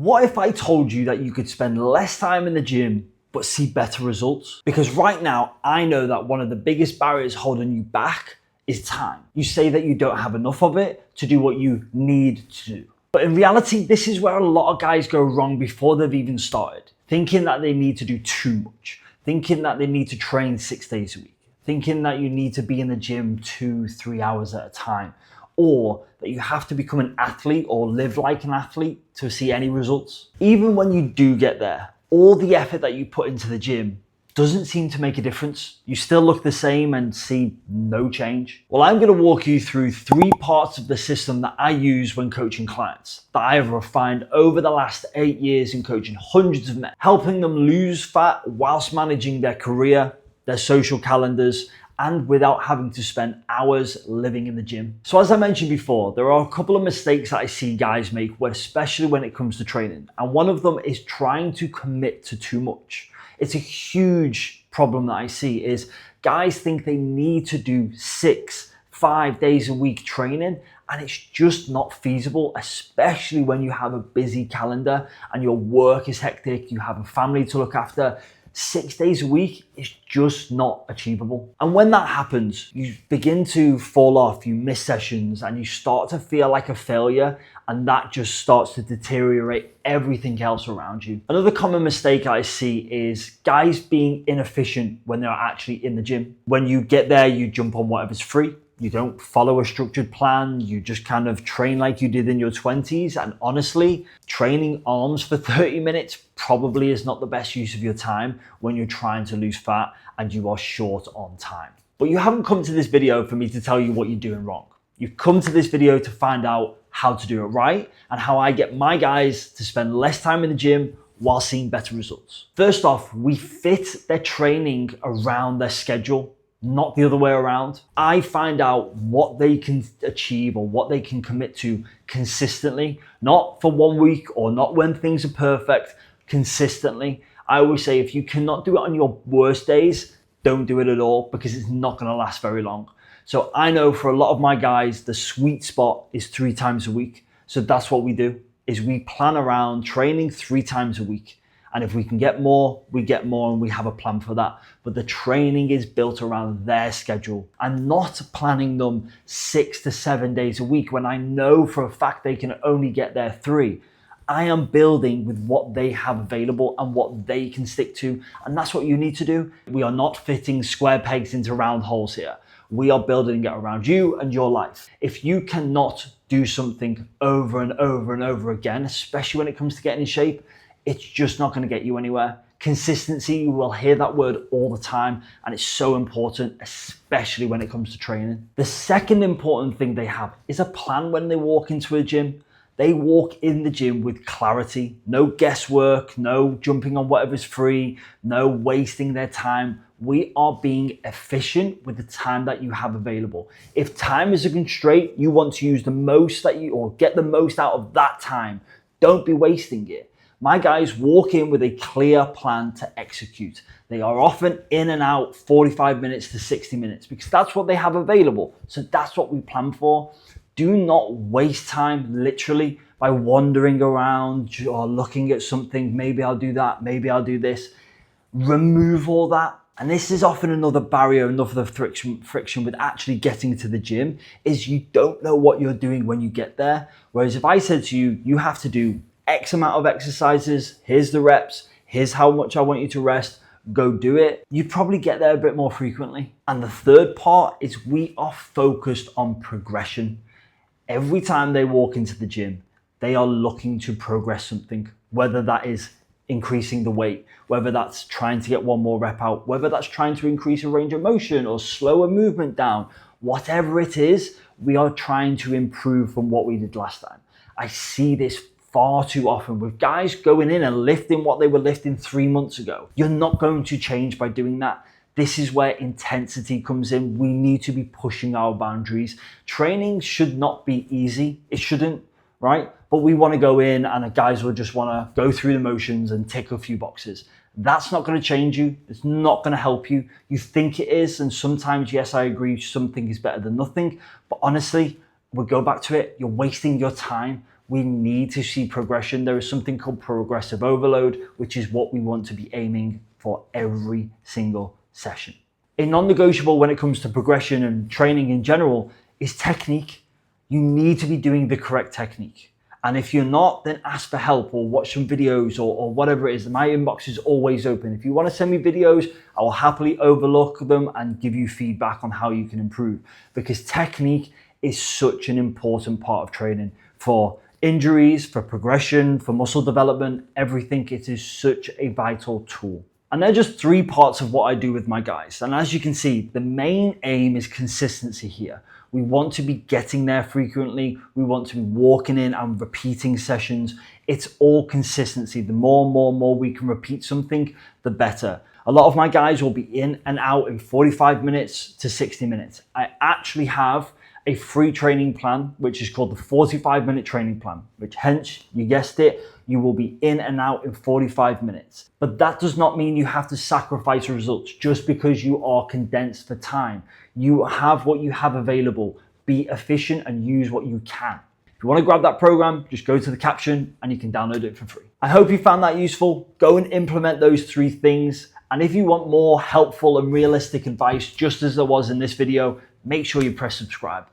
What if I told you that you could spend less time in the gym but see better results? Because right now, I know that one of the biggest barriers holding you back is time. You say that you don't have enough of it to do what you need to do. But in reality, this is where a lot of guys go wrong before they've even started. Thinking that they need to do too much. Thinking that they need to train 6 days a week. Thinking that you need to be in the gym 2-3 hours at a time. Or that you have to become an athlete or live like an athlete to see any results. Even when you do get there, all the effort that you put into the gym doesn't seem to make a difference. You still look the same and see no change. Well, I'm gonna walk you through 3 parts of the system that I use when coaching clients that I have refined over the last 8 years in coaching hundreds of men, helping them lose fat whilst managing their career, their social calendars, and without having to spend hours living in the gym. So as I mentioned before, there are a couple of mistakes that I see guys make, especially when it comes to training. And one of them is trying to commit to too much. It's a huge problem that I see is guys think they need to do 6-5 days a week training, and it's just not feasible, especially when you have a busy calendar and your work is hectic, you have a family to look after. 6 days a week is just not achievable. And when that happens, you begin to fall off, you miss sessions, and you start to feel like a failure, and that just starts to deteriorate everything else around you. Another common mistake I see is guys being inefficient when they're actually in the gym. When you get there, you jump on whatever's free. You don't follow a structured plan. You just kind of train like you did in your 20s. And honestly, training arms for 30 minutes probably is not the best use of your time when you're trying to lose fat and you are short on time. But you haven't come to this video for me to tell you what you're doing wrong. You've come to this video to find out how to do it right and how I get my guys to spend less time in the gym while seeing better results. First off, we fit their training around their schedule, not the other way around. I find out what they can achieve or what they can commit to consistently, not for 1 week or not when things are perfect, consistently. I always say if you cannot do it on your worst days, don't do it at all because it's not gonna last very long. So I know for a lot of my guys, the sweet spot is 3 times a week. So that's what we do, is we plan around training 3 times a week. And if we can get more, we get more, and we have a plan for that. But the training is built around their schedule. I'm not planning them 6 to 7 days a week when I know for a fact they can only get there 3. I am building with what they have available and what they can stick to. And that's what you need to do. We are not fitting square pegs into round holes here. We are building it around you and your life. If you cannot do something over and over and over again, especially when it comes to getting in shape, it's just not going to get you anywhere. Consistency, you will hear that word all the time, and it's so important, especially when it comes to training. The second important thing they have is a plan when they walk into a gym. They walk in the gym with clarity, no guesswork, no jumping on whatever's free, no wasting their time. We are being efficient with the time that you have available. If time is a constraint, you want to use the most or get the most out of that time. Don't be wasting it. My guys walk in with a clear plan to execute. They are often in and out 45 minutes to 60 minutes because that's what they have available. So that's what we plan for. Do not waste time literally by wandering around or looking at something. Maybe I'll do that. Maybe I'll do this. Remove all that. And this is often another barrier, another friction with actually getting to the gym is you don't know what you're doing when you get there. Whereas if I said to you, you have to do X amount of exercises, here's the reps, here's how much I want you to rest, go do it, you probably get there a bit more frequently. And the third part is we are focused on progression. Every time they walk into the gym, they are looking to progress something, whether that is increasing the weight, whether that's trying to get 1 more rep out, whether that's trying to increase a range of motion or slow a movement down, whatever it is, we are trying to improve from what we did last time. I see this far too often with guys going in and lifting what they were lifting 3 months ago. You're not going to change by doing that. This is where intensity comes in. We need to be pushing our boundaries. Training should not be easy. It shouldn't, right? But we want to go in and guys will just want to go through the motions and tick a few boxes. That's not going to change you. It's not going to help you. You think it is. And sometimes, yes, I agree, something is better than nothing. But honestly, we'll go back to it. You're wasting your time We need to see progression. There is something called progressive overload, which is what we want to be aiming for every single session. A non-negotiable when it comes to progression and training in general is technique. You need to be doing the correct technique. And if you're not, then ask for help or watch some videos or whatever it is. My inbox is always open. If you want to send me videos, I will happily overlook them and give you feedback on how you can improve, because technique is such an important part of training for injuries, for progression, for muscle development, everything. It is such a vital tool. And they're just 3 parts of what I do with my guys. And as you can see, the main aim is consistency here. We want to be getting there frequently. We want to be walking in and repeating sessions. It's all consistency. The more we can repeat something, the better. A lot of my guys will be in and out in 45 minutes to 60 minutes. I actually have a free training plan, which is called the 45-minute training plan, which hence, you guessed it, you will be in and out in 45 minutes. But that does not mean you have to sacrifice results just because you are condensed for time. You have what you have available. Be efficient and use what you can. If you want to grab that program, just go to the caption and you can download it for free. I hope you found that useful. Go and implement those 3 things. And if you want more helpful and realistic advice, just as there was in this video, make sure you press subscribe.